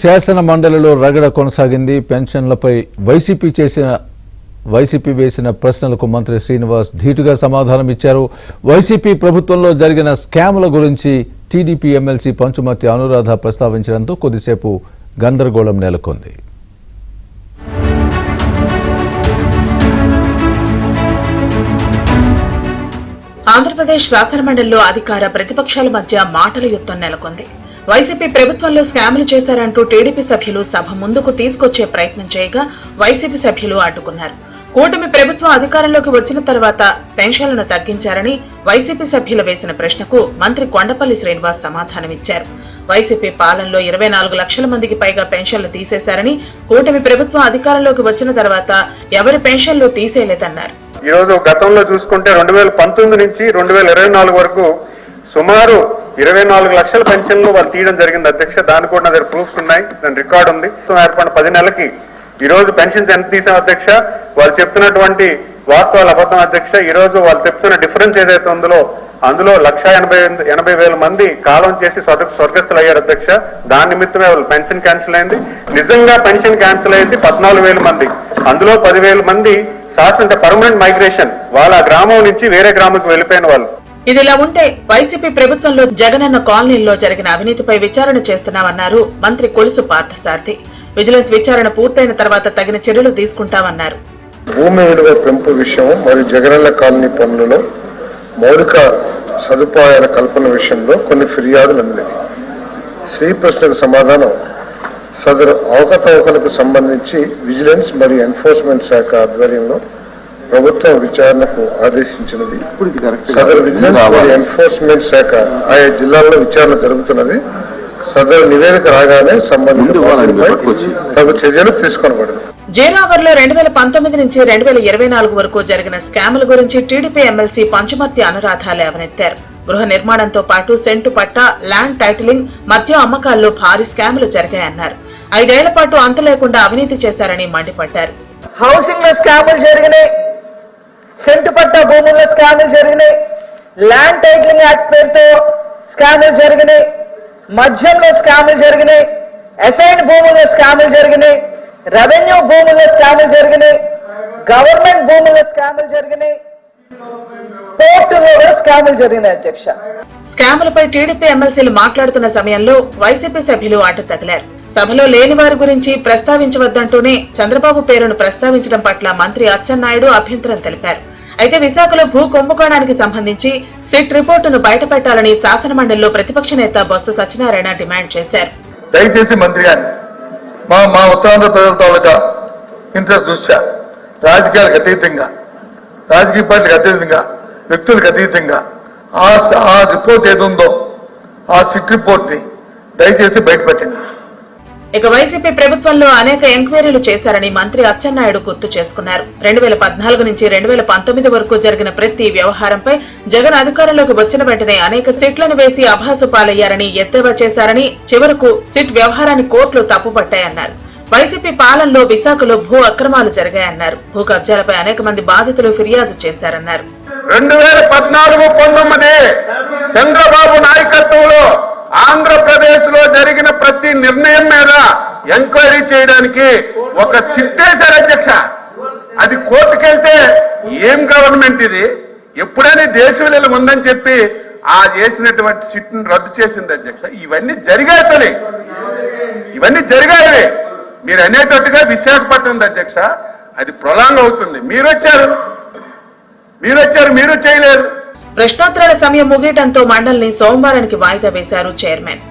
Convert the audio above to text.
శాసన మండలిలో రగడ కొనసాగింది. పెన్షన్లపై వైసీపీ వేసిన ప్రశ్నలకు మంత్రి శ్రీనివాస్ ధీటుగా సమాధానం ఇచ్చారు. వైసీపీ ప్రభుత్వంలో జరిగిన స్కాముల గురించి టీడీపీ ఎమ్మెల్సీ పంచుమర్తి అనురాధ ప్రస్తావించడంతో కొద్దిసేపు గందరగోళం నెలకొంది. ఆంధ్రప్రదేశ్ శాసనమండలిలో అధికార ప్రతిపక్షాల మధ్య మాటల యుద్ధం నెలకొంది. వైసీపీ ప్రభుత్వంలో స్కాములు చేశారంటూ టీడీపీ సభ్యులు సభ ముందుకు తీసుకొచ్చే ప్రయత్నం చేయగా వైసీపీ సభ్యులు అడ్డుకున్నారు. కూటమి ప్రభుత్వం అధికారంలోకి వచ్చిన తర్వాత పెన్షన్లను తగ్గించారని వైసీపీ సభ్యులు వేసిన ప్రశ్నకు మంత్రి కొండపల్లి శ్రీనివాస్ సమాధానమిచ్చారు. వైసీపీ పాలనలో 24 లక్షల మందికి పైగా పెన్షన్లు తీసేశారని, కూటమి ప్రభుత్వం అధికారంలోకి వచ్చిన తర్వాత ఎవరి పెన్షన్లు తీసేయలేదన్నారు. ఈ రోజు గతంలో చూసుకుంటే 2019 నుంచి 2024 వరకు సుమారు 24 లక్షల పెన్షన్లు వాళ్ళు తీయడం జరిగింది అధ్యక్ష. దాని కూడా నా దగ్గర ప్రూఫ్స్ ఉన్నాయి, దాని రికార్డు ఉంది. ఏర్పడిన 10 నెలలకి ఈ రోజు పెన్షన్స్ ఎంత తీసాం అధ్యక్ష? వాళ్ళు చెప్తున్నటువంటి వాస్తవాలు అబద్ధం అధ్యక్ష. ఈ రోజు వాళ్ళు చెప్తున్న డిఫరెన్స్ ఏదైతే ఉందో అందులో 1,80,000 మంది కాలం చేసి స్వర్గస్థులు అయ్యారు అధ్యక్ష. దాని నిమిత్తమే వాళ్ళు పెన్షన్ క్యాన్సిల్ అయింది. నిజంగా పెన్షన్ క్యాన్సిల్ అయింది 14,000 మంది. అందులో 10,000 మంది శాశ్వత పర్మనెంట్ మైగ్రేషన్, వాళ్ళ గ్రామం నుంచి వేరే గ్రామంకి వెళ్లిపోయిన వాళ్ళు. ఇదిలా ఉంటే వైసీపీ ప్రభుత్వంలో జగనన్న కాలనీల్లో జరిగిన అవినీతిపై విచారణ చేస్తున్నామన్నారు మంత్రి కొలుసు పార్థసారథి. విజిలెన్స్ విచారణ పూర్తయిన తర్వాత తగిన చర్యలు తీసుకుంటామన్నారు. భూమి విలువ పెంపు విషయం మరియు జగనన్న కాలనీ పనులలో మౌలిక సదుపాయాల కల్పన విషయంలో కొన్ని ఫిర్యాదులు అందినాయి. శ్రీ ప్రశ్నకు సమాధానం, సదరు అవకతవకలకు సంబంధించి విజిలెన్స్ మరియు ఎన్ఫోర్స్మెంట్ శాఖ ఆధ్వర్యంలో ప్రభుత్వం విచారణకు ఆదేశించినది. సదరు విజిలెన్స్ మరియు ఎన్ఫోర్స్మెంట్ శాఖ ఆయా జిల్లాల్లో విచారణ జరుగుతున్నది. సదరు నివేదిక రాగానే సంబంధిత తగు చర్యలు తీసుకొనబడింది. జేరావర్లో 2019 నుంచి 2024 వరకు జరిగిన స్కాముల గురించి టీడీపీ ఎమ్మెల్సీ పంచుమర్తి అనురాధ లేవనెత్తారు. గృహ నిర్మాణంతో పాటు సెంటు పట్టా, ల్యాండ్ టైటిలింగ్, మద్యం అమ్మకాల్లో భారీ స్కాములు జరిగాయన్నారు. 5 ఏళ్ల పాటు అంత లేకుండా అవినీతి చేశారని మండిపడ్డారు. హౌసింగ్ లో స్కాములు జరిగినాయి, సెంటు పట్టా భూముల్లో స్కాములు జరిగినాయి, ల్యాండ్ టైటిలింగ్ యాక్ట్ పేరుతో స్కాములు జరిగినాయి, మద్యంలో స్కాములు జరిగినాయి, అసైన్ భూముల్లో స్కాములు జరిగినాయి, రెవెన్యూ భూముల్లో స్కాములు జరిగినాయి, గవర్నమెంట్ భూముల్లో స్కాములు జరిగినాయి, పోర్టులో స్కాములు జరిగినాయి అధ్యక్ష. స్కాములపై టీడీపీ ఎమ్మెల్సీలు మాట్లాడుతున్న సమయంలో వైసీపీ సభ్యులు అడ్డు తగిలారు. సభలో లేని వారి గురించి ప్రస్తావించవద్దంటూనే చంద్రబాబు పేరును ప్రస్తావించడం పట్ల మంత్రి అచ్చెన్నాయుడు అభ్యంతరం తెలిపారు. అయితే విశాఖలో భూ కుంభకోణానికి సంబంధించి సిట్ రిపోర్టును బయటపెట్టాలని శాసనమండలిలో ప్రతిపక్ష నేత బొత్స సత్యనారాయణ డిమాండ్ చేశారు. దయచేసి మంత్రి గారిని మా ఉత్తరాంధ్ర ప్రజల తాలూకా ఇంట్రెస్ట్ దృష్ట్యా రాజకీయాలకు అతీతంగా, రాజకీయ పార్టీలకు అతీతంగా, వ్యక్తులకు అతీతంగా ఆ రిపోర్ట్ ఏదుందో ఆ సిట్ రిపోర్ట్ ని దయచేసి బయటపెట్టండి. ఇక వైసీపీ ప్రభుత్వంలో అనేక ఎంక్వైరీలు చేశారని మంత్రి అచ్చెన్నాయుడు గుర్తు చేసుకున్నారు. 2014 నుంచి 2019 వరకు జరిగిన ప్రతి వ్యవహారంపై జగన్ అధికారంలోకి వచ్చిన వెంటనే అనేక సిట్లను వేసి అభాసు పాలయ్యారని ఎద్దేవా చేశారని, చివరకు సిట్ వ్యవహారాన్ని కోర్టులు తప్పుపట్టాయన్నారు. వైసీపీ పాలనలో విశాఖలో భూ అక్రమాలు జరిగాయన్నారు. భూ కబ్జాలపై అనేక మంది బాధితులు ఫిర్యాదు చేశారన్నారు. 2014-19 చంద్రబాబు నాయకత్వంలో ఆంధ్రప్రదేశ్ లో జరిగిన ప్రతి నిర్ణయం మీద ఎంక్వైరీ చేయడానికి ఒక సిట్ వేశారు అధ్యక్ష. అది కోర్టుకెళ్తే ఏం గవర్నమెంట్ ఇది? ఎప్పుడైనా దేశంలో ఉందని చెప్పి ఆ చేసినటువంటి సిట్ ను రద్దు చేసింది అధ్యక్ష. ఇవన్నీ జరిగాయి, ఇవన్నీ జరిగాయి. మీరు అనేటట్టుగా విశాఖపట్నం అధ్యక్ష, అది ప్రొలాంగ్ అవుతుంది. మీరు వచ్చారు, మీరు చేయలేదు. ప్రశ్నోత్తరాల సమయం ముగియడంతో మండలిని సోమవారానికి వాయిదా వేశారు చైర్మన్.